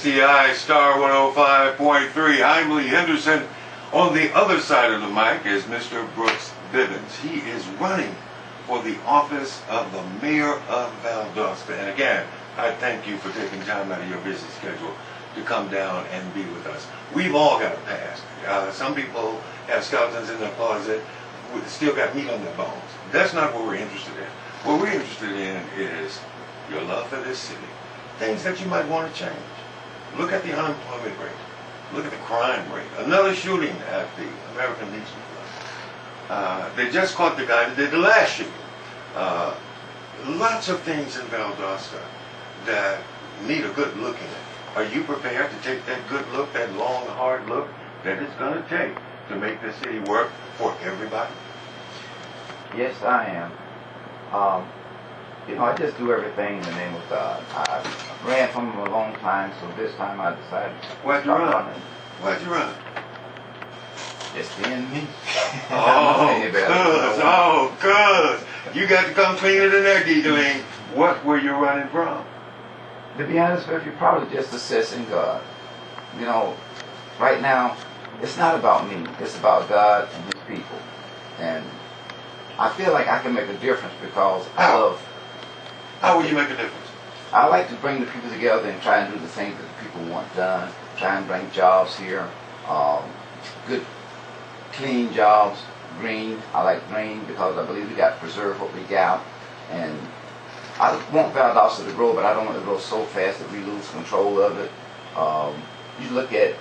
KSTI Star 105.3. I'm Lee Henderson. On the other side of the mic is Mr. Brooks Bivens. He is running for the office of the mayor of Valdosta. And again, I thank you for taking time out of your busy schedule to come down and be with us. We've all got a past. Some people have skeletons in their closet, still got meat on their bones. That's not what we're interested in. What we're interested in is your love for this city, things that you might want to change. Look at the unemployment rate. Look at the crime rate. Another shooting at the American Legion Club. They just caught the guy that did the last shooting. Lots of things in Valdosta that need a good look in it. Are you prepared to take that good look, that long, hard look that it's going to take to make this city work for everybody? Yes, I am. I just do everything in the name of God. I ran from him a long time, so this time I decided to Why'd you run? Why'd you run? Just being me. Oh, good. You got to come cleaner than that, D-Deling. What were you running from? To be honest with you, probably just assessing God. Right now, it's not about me. It's about God and His people. And I feel like I can make a difference because How will you make a difference? I like to bring the people together and try and do the things that the people want done. Try and bring jobs here. Good, clean jobs. Green. I like green because I believe we got to preserve what we got. And I want Valdosta to grow, but I don't want it to grow so fast that we lose control of it. You look at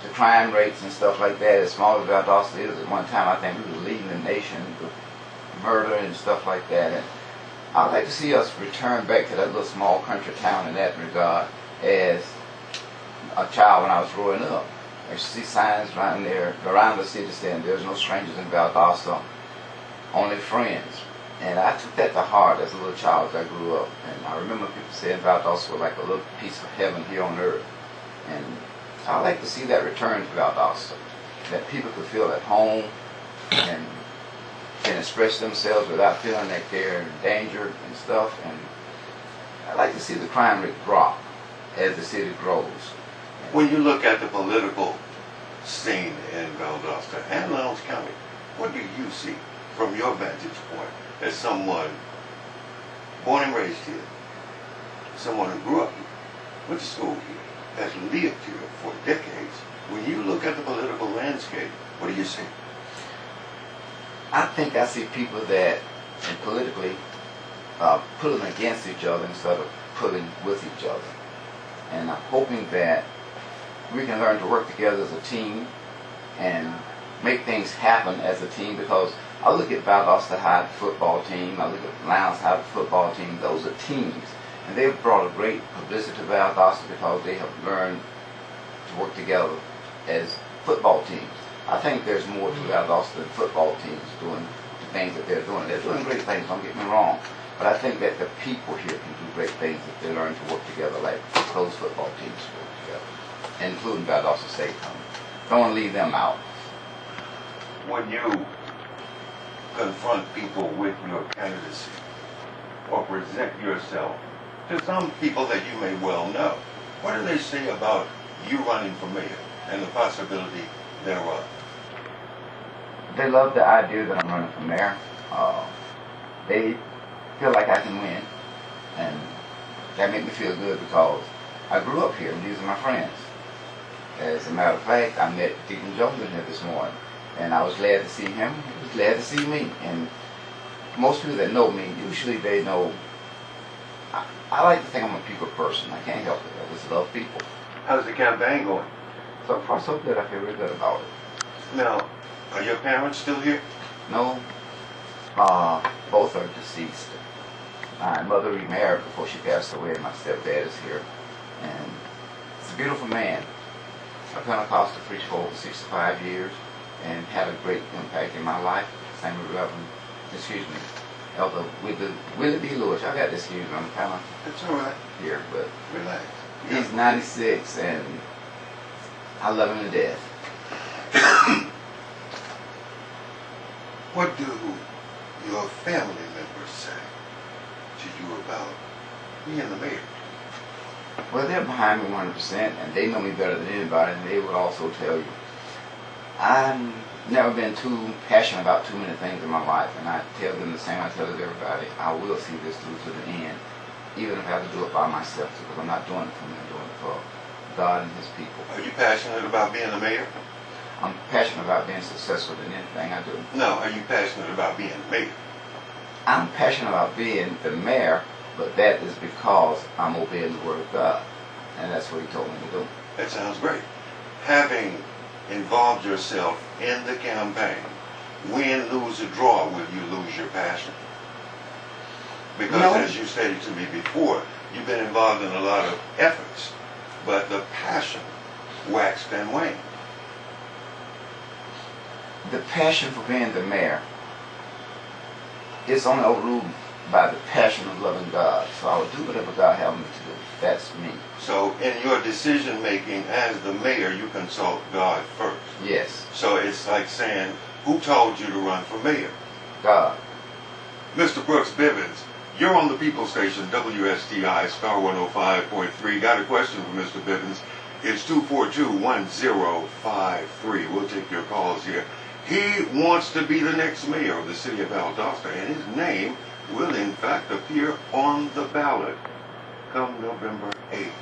the crime rates and stuff like that. As small as Valdosta is, at one time I think we were leading the nation with murder and stuff like that. And I'd like to see us return back to that little small country town in that regard. As a child when I was growing up, I used to see signs around the city saying there's no strangers in Valdosta, only friends. And I took that to heart as a little child as I grew up. And I remember people saying Valdosta was like a little piece of heaven here on earth. And I'd like to see that return to Valdosta, that people could feel at home and can express themselves without feeling like they're in danger and stuff. And I'd like to see the crime rate drop as the city grows. When you look at the political scene in Valdosta and Lowndes County, what do you see from your vantage point as someone born and raised here, someone who grew up here, went to school here, has lived here for decades? When you look at the political landscape, what do you see? I think I see people that, and politically, pulling against each other instead of pulling with each other. And I'm hoping that we can learn to work together as a team and make things happen as a team, because I look at Valdosta High football team, I look at Lowndes High football team, those are teams. And they've brought a great publicity to Valdosta because they have learned to work together as football teams. I think there's more to Valdosta than football teams doing the things that they're doing. They're doing great things, don't get me wrong. But I think that the people here can do great things if they learn to work together like those football teams work together, including Valdosta State. Don't want to leave them out. When you confront people with your candidacy or present yourself to some people that you may well know, what do they say about you running for mayor and the possibility thereof? They love the idea that I'm running for mayor. They feel like I can win, and that makes me feel good because I grew up here and these are my friends. As a matter of fact, I met Deacon Jones in here this morning, and I was glad to see him. He was glad to see me. And most people that know me, usually they know I like to think I'm a people person. I can't help it. I just love people. How's the campaign going? So far, so good. I feel really good about it. Now, are your parents still here? No. Both are deceased. My mother remarried before she passed away. My stepdad is here. And it's a beautiful man. A Pentecostal preacher for over 65 years and had a great impact in my life. Same with Reverend, Elder Willie B. Lewis. I got to excuse me. I'm kind of That's all right. Here, but Relax. he's 96 and I love him to death. What do your family members say to you about being the mayor? Well, they're behind me 100%, and they know me better than anybody, and they would also tell you. I've never been too passionate about too many things in my life, and I tell them the same I tell everybody. I will see this through to the end, even if I have to do it by myself, because I'm not doing it for me, I'm doing it for God and His people. Are you passionate about being the mayor? I'm passionate about being successful in anything I do. No, are you passionate about being the mayor? I'm passionate about being the mayor, but that is because I'm obeying the Word of God, and that's what He told me to do. That sounds great. Having involved yourself in the campaign, win, lose, or draw, will you lose your passion? Because No. as you stated to me before, you've been involved in a lot of efforts, but the passion waxed and waned. The passion for being the mayor is only overruled by the passion of loving God. So I will do whatever God has me to do. That's me. So in your decision making as the mayor, you consult God first. Yes, So it's like saying, who told you to run for mayor? God. Mr. Brooks Bivens, you're on the People Station, WSTI, Star 105.3. Got a question for Mr. Bivens. It's 242-1053. We'll take your calls here. He wants to be the next mayor of the city of Valdosta, and his name will in fact appear on the ballot come November 8th.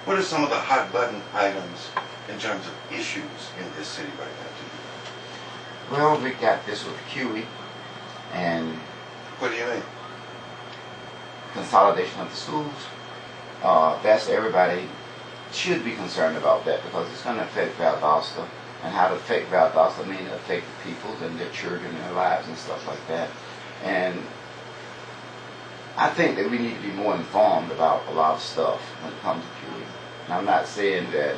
What are some of the hot button items in terms of issues in this city right now to Well, we got this with QE and you? What do you mean? consolidation of the schools. That's everybody should be concerned about that because it's going to affect Valdosta. And how to affect Valdosta means affect the people and their children and their lives and stuff like that. And I think that we need to be more informed about a lot of stuff when it comes to QE. And I'm not saying that,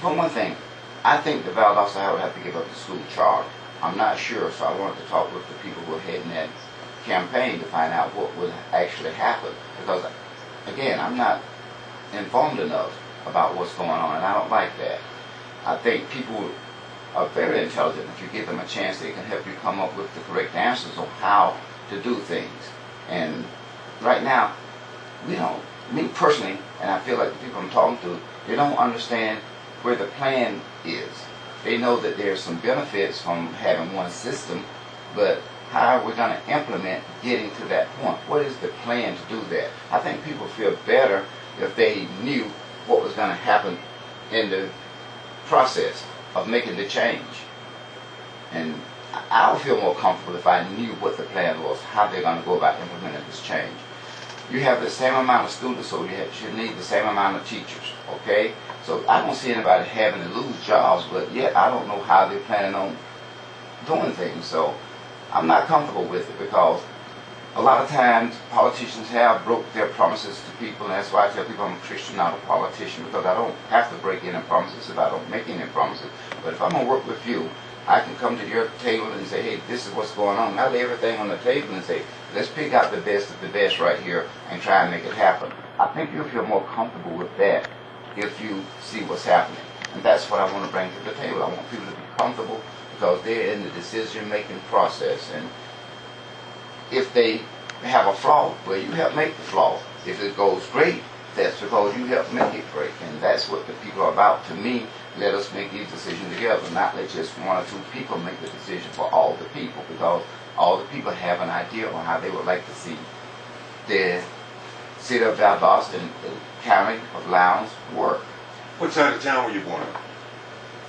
for one thing, I think the Valdosta would have to give up the school charter. I'm not sure, so I wanted to talk with the people who are heading that campaign to find out what would actually happen. Because, again, I'm not informed enough about what's going on, and I don't like that. I think people are very intelligent. If you give them a chance, they can help you come up with the correct answers on how to do things. And right now, we don't, me personally, and I feel like the people I'm talking to, they don't understand where the plan is. They know that there's some benefits from having one system, but how are we going to implement getting to that point? What is the plan to do that? I think people feel better if they knew what was going to happen in the process of making the change. And I would feel more comfortable if I knew what the plan was, how they're going to go about implementing this change. You have the same amount of students, so you should need the same amount of teachers, okay? So I don't see anybody having to lose jobs, but yet I don't know how they're planning on doing things. So I'm not comfortable with it because a lot of times politicians have broke their promises to people, and that's why I tell people I'm a Christian, not a politician, because I don't have to break any promises if I don't make any promises. But if I'm going to work with you, I can come to your table and say, hey, this is what's going on. And I lay everything on the table and say, let's pick out the best of the best right here and try and make it happen. I think you'll feel more comfortable with that if you see what's happening. And that's what I want to bring to the table. I want people to be comfortable because they're in the decision-making process. And if they have a flaw, well, you help make the flaw. If it goes great, that's because you help make it great. And that's what the people are about. To me, let us make these decisions together, not let just one or two people make the decision for all the people, because all the people have an idea on how they would like to see the city of Valdosta and the county of Lowndes work. What side of town were you born in?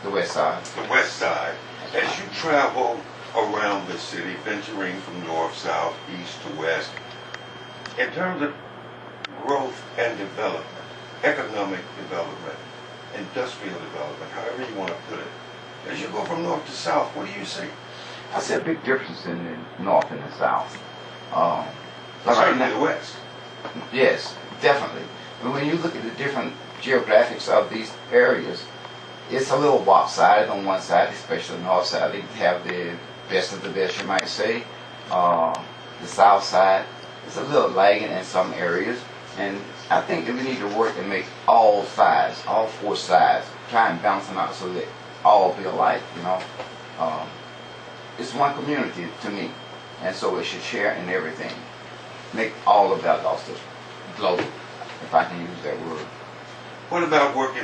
The west side. The west side. As you travel around the city, venturing from north, south, east to west, in terms of growth and development, economic development, industrial development, however you want to put it, as you go from north to south, what do you see? I see a big difference in the north and the south. Certainly the west. Yes, definitely. And when you look at the different geographics of these areas, it's a little lopsided on one side, especially the north side. They have the best of the best, you might say. The south side is a little lagging in some areas. And I think that we need to work and make all sides, all four sides, try and balance them out so that all be alike, you know. It's one community to me, and so it should share in everything. Make all of Valdosta global. if I can use that word. What about working